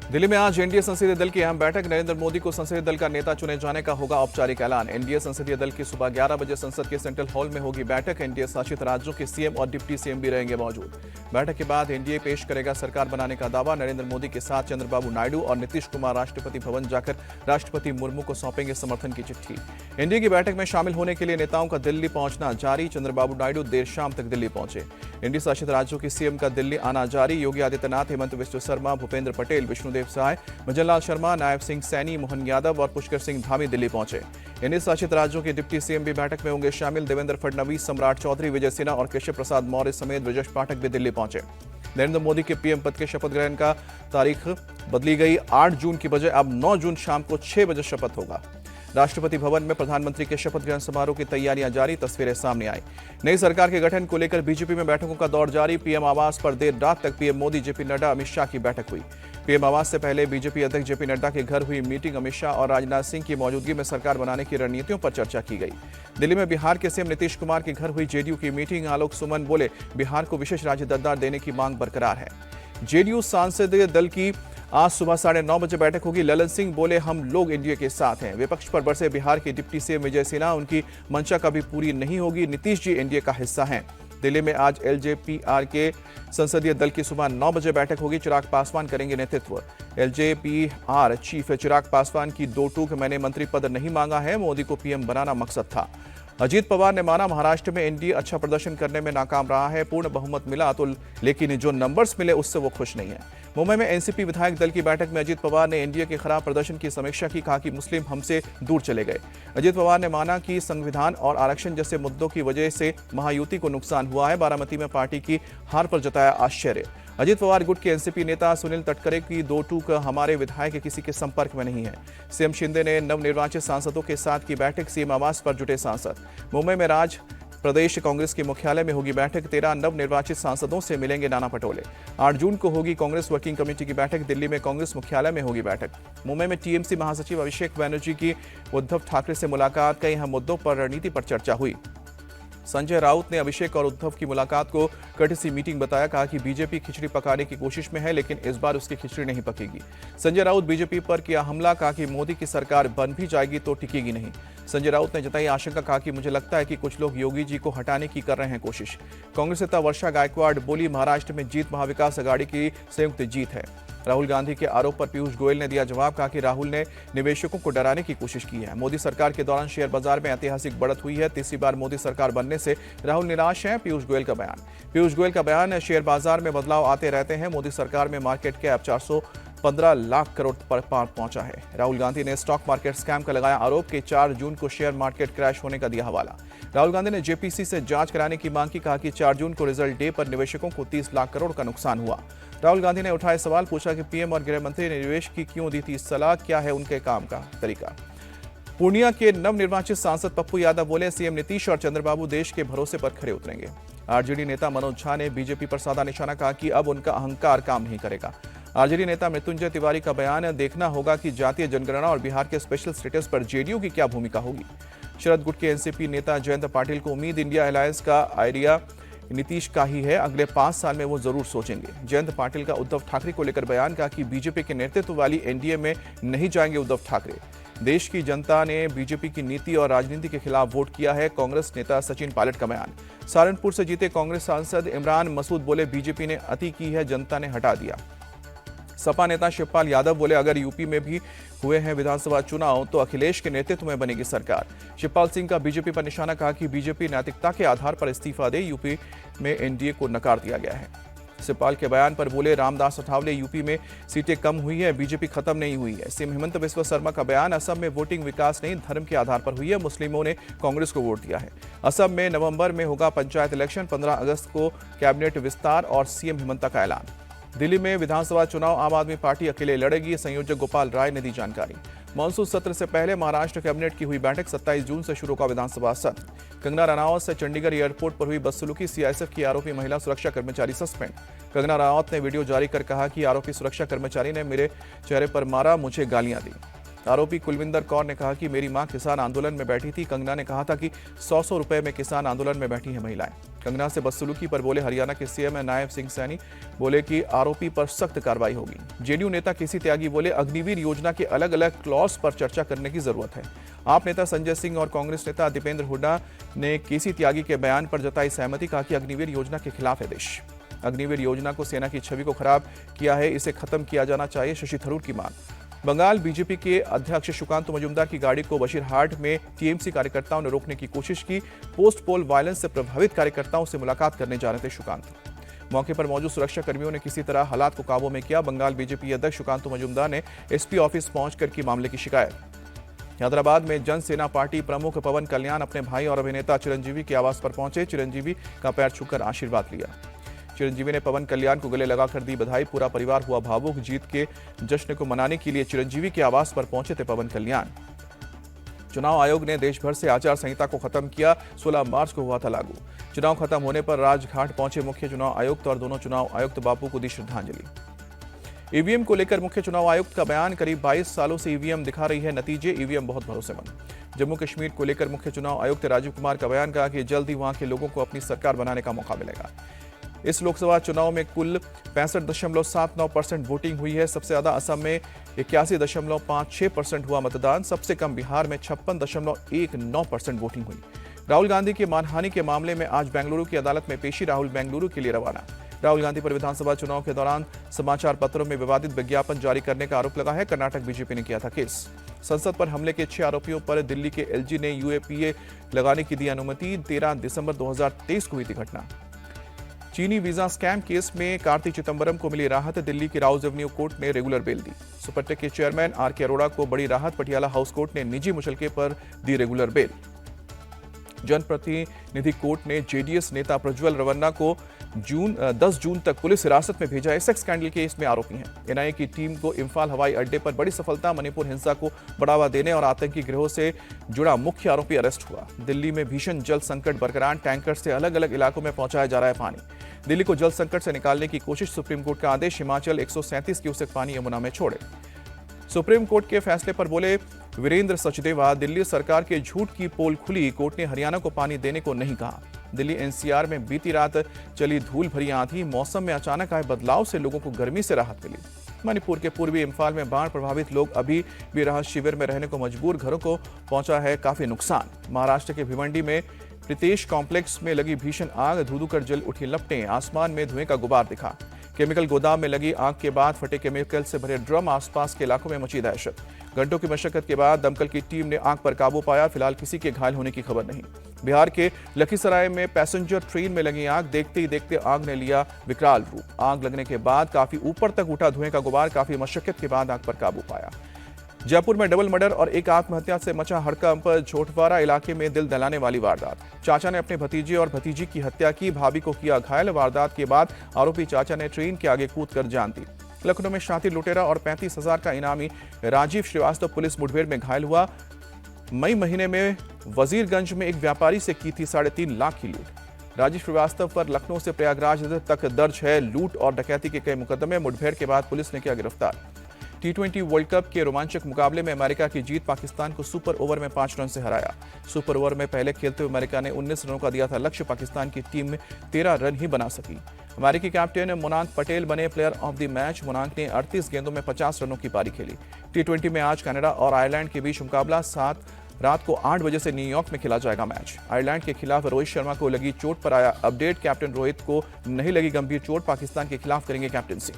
दिल्ली में आज एनडीए संसदीय दल की अहम बैठक। नरेंद्र मोदी को संसदीय दल का नेता चुने जाने का होगा औपचारिक ऐलान। एनडीए संसदीय दल की सुबह 11 बजे संसद के सेंट्रल हॉल में होगी बैठक। एनडीए शासित राज्यों के सीएम और डिप्टी सीएम भी रहेंगे मौजूद। बैठक के बाद एनडीए पेश करेगा सरकार बनाने का दावा। नरेंद्र मोदी के साथ चंद्रबाबू नायडू और नीतीश कुमार राष्ट्रपति भवन जाकर राष्ट्रपति मुर्मू को सौंपेंगे समर्थन की चिट्ठी। एनडीए की बैठक में शामिल होने के लिए नेताओं का दिल्ली पहुंचना जारी। चंद्रबाबू नायडू देर शाम तक दिल्ली पहुंचे। एनडीए शासित राज्यों के सीएम का दिल्ली आना जारी। योगी आदित्यनाथ, हेमंत बिस्व शर्मा, भूपेंद्र पटेल, विष्णुदेव साय, भजनलाल शर्मा, नायब सिंह सैनी, मोहन यादव और पुष्कर सिंह धामी दिल्ली पहुंचे। एनडीए शासित राज्यों के डिप्टी सीएम भी बैठक में होंगे शामिल। देवेंद्र फडणवीस, सम्राट चौधरी, विजय सिन्हा और केशव प्रसाद मौर्य समेत ब्रजेश पाठक भी दिल्ली पहुंचे। नरेंद्र मोदी के पीएम पद के शपथ ग्रहण का तारीख बदली गई। 8 जून की बजाय अब 9 जून शाम को 6 बजे शपथ होगा। राष्ट्रपति भवन में प्रधानमंत्री के शपथ ग्रहण समारोह की तैयारियां जारी। तस्वीरें सामने आई। नई सरकार के गठन को लेकर बीजेपी में बैठकों का दौर जारी। पीएम आवास पर देर रात तक पीएम मोदी, जेपी नड्डा, अमित शाह की बैठक हुई। पीएम आवास से पहले बीजेपी अध्यक्ष जेपी नड्डा के घर हुई मीटिंग। अमित शाह और राजनाथ सिंह की मौजूदगी में सरकार बनाने की रणनीतियों पर चर्चा की गई। दिल्ली में बिहार के सीएम नीतीश कुमार के घर हुई जेडीयू की मीटिंग। आलोक सुमन बोले, बिहार को विशेष राज्य दर्जा देने की मांग बरकरार है। जेडीयू संसदीय दल की आज सुबह 9:30 बजे बैठक होगी। ललन सिंह बोले, हम लोग एनडीए के साथ हैं। विपक्ष पर बरसे बिहार के डिप्टी सीएम विजय सिन्हा, उनकी मंशा कभी पूरी नहीं होगी। नीतीश जी एनडीए का हिस्सा हैं। दिल्ली में आज एलजेपीआर के संसदीय दल की सुबह 9 बजे बैठक होगी। चिराग पासवान करेंगे नेतृत्व। एलजेपीआर चीफ चिराग पासवान की दो टूक, मैंने मंत्री पद नहीं मांगा है, मोदी को पीएम बनाना मकसद था। अजीत पवार ने माना, महाराष्ट्र में एनडीए अच्छा प्रदर्शन करने में नाकाम रहा है। पूर्ण बहुमत मिला तो, लेकिन जो नंबर्स मिले उससे वो खुश नहीं है। मुंबई में एनसीपी विधायक दल की बैठक में अजीत पवार ने एनडीए के खराब प्रदर्शन की समीक्षा की। कहा कि मुस्लिम हमसे दूर चले गए। अजीत पवार ने माना कि संविधान और आरक्षण जैसे मुद्दों की वजह से महायुति को नुकसान हुआ है। बारामती में पार्टी की हार पर जताया आश्चर्य। अजीत पवार गुट के एनसीपी नेता सुनील तटकरे की दो टूक, हमारे विधायक किसी के संपर्क में नहीं है। सीएम शिंदे ने नवनिर्वाचित सांसदों के साथ की बैठक। सीएम आवास पर जुटे सांसद। मुंबई में राज प्रदेश कांग्रेस के मुख्यालय में होगी बैठक। 13 नवनिर्वाचित सांसदों से मिलेंगे नाना पटोले। 8 जून को होगी कांग्रेस वर्किंग कमेटी की बैठक। दिल्ली में कांग्रेस मुख्यालय में होगी बैठक। मुंबई में टीएमसी महासचिव अभिषेक बनर्जी की उद्धव ठाकरे से मुलाकात। कई अहम मुद्दों पर रणनीति पर चर्चा हुई। संजय राउत ने अभिषेक और उद्धव की मुलाकात को कर्टसी मीटिंग बताया। कहा कि बीजेपी खिचड़ी पकाने की कोशिश में है, लेकिन इस बार उसकी खिचड़ी नहीं पकेगी। संजय राउत बीजेपी पर किया हमला। कहा कि मोदी की सरकार बन भी जाएगी तो टिकेगी नहीं। संजय राउत ने जताई आशंका। कहा कि मुझे लगता है कि कुछ लोग योगी जी को हटाने की कर रहे हैं कोशिश। कांग्रेस नेता वर्षा गायकवाड़ बोली, महाराष्ट्र में जीत महाविकास अघाड़ी की संयुक्त जीत है। राहुल गांधी के आरोप पर पीयूष गोयल ने दिया जवाब। कहा कि राहुल ने निवेशकों को डराने की कोशिश की है। मोदी सरकार के दौरान शेयर बाजार में ऐतिहासिक बढ़त हुई है। तीसरी बार मोदी सरकार बनने से राहुल निराश हैं। पीयूष गोयल का बयान, शेयर बाजार में बदलाव आते रहते हैं। मोदी सरकार में मार्केट कैप 415 लाख करोड़ पर पहुंचा है। राहुल गांधी ने स्टॉक मार्केट स्कैम का लगाया आरोप कि 4 जून को शेयर मार्केट क्रैश होने का दिया हवाला। राहुल गांधी ने जेपीसी से जांच कराने की मांग की। कहा कि 4 जून को रिजल्ट डे पर निवेशकों को 30 लाख करोड़ का नुकसान हुआ। राहुल गांधी ने उठाए सवाल। पूछा कि पीएम और गृह मंत्री ने निवेश की क्यों दी थी सलाह, क्या है उनके काम का तरीका। पूर्णिया के नवनिर्वाचित सांसद पप्पू यादव बोले, सीएम नीतीश और चंद्रबाबू देश के भरोसे पर खड़े उतरेंगे। आरजेडी नेता मनोज झा ने बीजेपी पर साधा निशाना। कहा कि अब उनका अहंकार काम नहीं करेगा। आरजेडी नेता मृत्युंजय तिवारी का बयान, देखना होगा कि जातीय जनगणना और बिहार के स्पेशल स्टेटस पर जेडीयू की क्या भूमिका होगी। शरद गुट के एनसीपी नेता जयंत पाटिल को उम्मीद, इंडिया अलायंस का आइडिया नीतीश का ही है, अगले 5 साल में वो जरूर सोचेंगे। जयंत पाटिल का उद्धव ठाकरे को लेकर बयान। कहा कि बीजेपी के नेतृत्व वाली एनडीए में नहीं जाएंगे उद्धव ठाकरे। देश की जनता ने बीजेपी की नीति और राजनीति के खिलाफ वोट किया है। कांग्रेस नेता सचिन पायलट का बयान। सहारनपुर से जीते कांग्रेस सांसद इमरान मसूद बोले, बीजेपी ने अति की है, जनता ने हटा दिया। सपा नेता शिवपाल यादव बोले, अगर यूपी में भी हुए हैं विधानसभा चुनाव तो अखिलेश के नेतृत्व में बनेगी सरकार। शिवपाल सिंह का बीजेपी पर निशाना। कहा कि बीजेपी नैतिकता के आधार पर इस्तीफा दे, यूपी में एनडीए को नकार दिया गया है। शिवपाल के बयान पर बोले रामदास अठावले, यूपी में सीटें कम हुई है, बीजेपी खत्म नहीं हुई है। सीएम हेमंत बिस्व शर्मा का बयान, असम में वोटिंग विकास नहीं धर्म के आधार पर हुई है, मुस्लिमों ने कांग्रेस को वोट दिया है। असम में नवंबर में होगा पंचायत इलेक्शन, 15 अगस्त को कैबिनेट विस्तार और सीएम हेमंत का ऐलान। दिल्ली में विधानसभा चुनाव आम आदमी पार्टी अकेले लड़ेगी, संयोजक गोपाल राय ने दी जानकारी। मानसून सत्र से पहले महाराष्ट्र कैबिनेट की हुई बैठक, 27 जून से शुरू होगा विधानसभा सत्र। कंगना रनावत से चंडीगढ़ एयरपोर्ट पर हुई बदसलूकी, सीआईएसएफ की आरोपी महिला सुरक्षा कर्मचारी सस्पेंड। कंगना रनावत ने वीडियो जारी कर कहा कि आरोपी सुरक्षा कर्मचारी ने मेरे चेहरे पर मारा, मुझे गालियां दी। आरोपी कुलविंदर कौर ने कहा कि मेरी मां किसान आंदोलन में बैठी थी। कंगना ने कहा था कि 100 रुपए में किसान आंदोलन में बैठी हैं महिलाएं। कंगना से बदसलूकी पर बोले हरियाणा के सीएम नायब सिंह सैनी, बोले कि आरोपी पर सख्त कार्रवाई होगी। जेडीयू नेता केसी त्यागी बोले अग्निवीर योजना के अलग अलग क्लॉज पर चर्चा करने की जरूरत है। आप नेता संजय सिंह और कांग्रेस नेता दीपेंद्र हुड्डा ने केसी त्यागी के बयान पर जताई सहमति, कहा कि अग्निवीर योजना के खिलाफ है देश। अग्निवीर योजना को सेना की छवि को खराब किया है, इसे खत्म किया जाना चाहिए, शशि थरूर की मांग। बंगाल बीजेपी के अध्यक्ष सुकांत मजूमदार की गाड़ी को बशीरहाट में टीएमसी कार्यकर्ताओं ने रोकने की कोशिश की। पोस्ट पोल वायलेंस से प्रभावित कार्यकर्ताओं से मुलाकात करने जा रहे थे सुकांत। मौके पर मौजूद सुरक्षा कर्मियों ने किसी तरह हालात को काबू में किया। बंगाल बीजेपी अध्यक्ष सुकांत मजूमदार ने एसपी ऑफिस पहुंचकर की मामले की शिकायत। हैदराबाद में जनसेना पार्टी प्रमुख पवन कल्याण अपने भाई और अभिनेता चिरंजीवी के आवास पर पहुंचे। चिरंजीवी का पैर छूकर आशीर्वाद लिया। चिरंजीवी ने पवन कल्याण को गले लगाकर दी बधाई। पूरा परिवार हुआ भावुक। जीत के जश्न को मनाने के लिए चिरंजीवी के आवास पर पहुंचे थे पवन कल्याण। चुनाव आयोग ने देश भर से आचार संहिता को खत्म किया। 16 मार्च को हुआ था लागू। चुनाव खत्म होने पर राजघाट पहुंचे मुख्य चुनाव आयुक्त और दोनों चुनाव आयुक्त बापू को दी श्रद्धांजलि। ईवीएम को लेकर मुख्य चुनाव आयुक्त का बयान, करीब 22 सालों से ईवीएम दिखा रही है नतीजे, ईवीएम बहुत भरोसेमंद। जम्मू कश्मीर को लेकर मुख्य चुनाव आयुक्त राजीव कुमार का बयान, कहा कि जल्द ही वहां के लोगों को अपनी सरकार बनाने का मौका मिलेगा। इस लोकसभा चुनाव में कुल 65.79% वोटिंग हुई है। सबसे ज्यादा असम में 81.56% हुआ मतदान। सबसे कम बिहार में 56.19% वोटिंग हुई। राहुल गांधी की मानहानि के मामले में आज बेंगलुरु की अदालत में पेशी, राहुल बेंगलुरु के लिए रवाना। राहुल गांधी पर विधानसभा चुनाव के दौरान समाचार पत्रों में विवादित विज्ञापन जारी करने का आरोप लगा है। कर्नाटक बीजेपी ने किया था केस। संसद पर हमले के 6 आरोपियों पर दिल्ली के एलजी ने यूएपीए लगाने की दी अनुमति। 13 दिसंबर 2023 को हुई थी घटना। चीनी वीजा स्कैम केस में कार्ति चिदंबरम को मिली राहत। दिल्ली की राउज एवेन्यू कोर्ट ने रेगुलर बेल दी। सुपरटेक के चेयरमैन आरके अरोड़ा को बड़ी राहत। पटियाला हाउस कोर्ट ने निजी मुचलके पर दी रेगुलर बेल। जनप्रतिनिधि कोर्ट ने जेडीएस नेता प्रज्वल रवन्ना को 10 जून तक पुलिस हिरासत में भेजा है। सेक्स स्कैंडल केस में आरोपी हैं। एनआईए की टीम को इम्फाल हवाई अड्डे पर बड़ी सफलता। मणिपुर हिंसा को बढ़ावा देने और आतंकी गिरोह से जुड़ा मुख्य आरोपी अरेस्ट हुआ। दिल्ली में भीषण जल संकट बरकरार। टैंकर से अलग अलग इलाकों में पहुंचाया जा रहा है पानी। दिल्ली को जल संकट से निकालने की कोशिश, सुप्रीम कोर्ट का आदेश। हिमाचल 137 क्यूसेक पानी यमुना में छोड़े। सुप्रीम कोर्ट के फैसले पर बोले वीरेंद्र सचदेवा, दिल्ली सरकार के झूठ की पोल खुली। कोर्ट ने हरियाणा को पानी देने को नहीं कहा। दिल्ली एनसीआर में बीती रात चली धूल भरी आंधी। मौसम में अचानक आए बदलाव से लोगों को गर्मी से राहत मिली। मणिपुर के पूर्वी इम्फाल में बाढ़ प्रभावित लोग अभी भी राहत शिविर में रहने को मजबूर। घरों को पहुंचा है काफी नुकसान। महाराष्ट्र के भिवंडी में प्रीतेश कॉम्प्लेक्स में लगी भीषण आग। धू-धू कर जल उठी लपटें। आसमान में धुएं का गुबार दिखा। केमिकल गोदाम में लगी आग के बाद फटे केमिकल से भरे ड्रम। आसपास के इलाकों में मची दहशत। घंटों की मशक्कत के बाद दमकल की टीम ने आग पर काबू पाया। फिलहाल किसी के घायल होने की खबर नहीं। बिहार के लखीसराय में पैसेंजर ट्रेन में लगी आग। देखते ही देखते आग ने लिया विकराल रूप। आग लगने के बाद काफी ऊपर तक उठा धुएं का गुबार। काफी मशक्कत के बाद आग पर काबू पाया। जयपुर में डबल मर्डर और एक आत्महत्या से मचा हड़कंप। झोटवारा इलाके में दिल दहलाने वाली वारदात। चाचा ने अपने भतीजे और भतीजी की हत्या की। भाभी को किया घायल। वारदात के बाद आरोपी चाचा ने ट्रेन के आगे कूदकर जान दी। लखनऊ में शातिर लुटेरा और 35,000 का इनामी राजीव श्रीवास्तव पुलिस मुठभेड़ में घायल हुआ। मई महीने में वजीरगंज में एक व्यापारी से की थी 3.5 लाख की लूट। राजीव श्रीवास्तव पर लखनऊ से प्रयागराज तक दर्ज है लूट और डकैती के कई मुकदमे। मुठभेड़ के बाद पुलिस ने किया गिरफ्तार। T20 वर्ल्ड कप के रोमांचक मुकाबले में अमेरिका की जीत। पाकिस्तान को सुपर ओवर में 5 रन से हराया। सुपर ओवर में पहले खेलते हुए अमेरिका ने 19 रनों का दिया था लक्ष्य। पाकिस्तान की टीम में 13 रन ही बना सकी। अमेरिकी कैप्टन मोनांक पटेल बने player of the match. Monank ने 38 गेंदों में 50 रनों की पारी खेली। T20 में आज कनाडा और आयरलैंड के बीच मुकाबला। रात को 8 बजे से न्यूयॉर्क में खेला जाएगा मैच। आयरलैंड के खिलाफ रोहित शर्मा को लगी चोट पर आया अपडेट। कैप्टन रोहित को नहीं लगी गंभीर चोट। पाकिस्तान के खिलाफ करेंगे कैप्टनसी।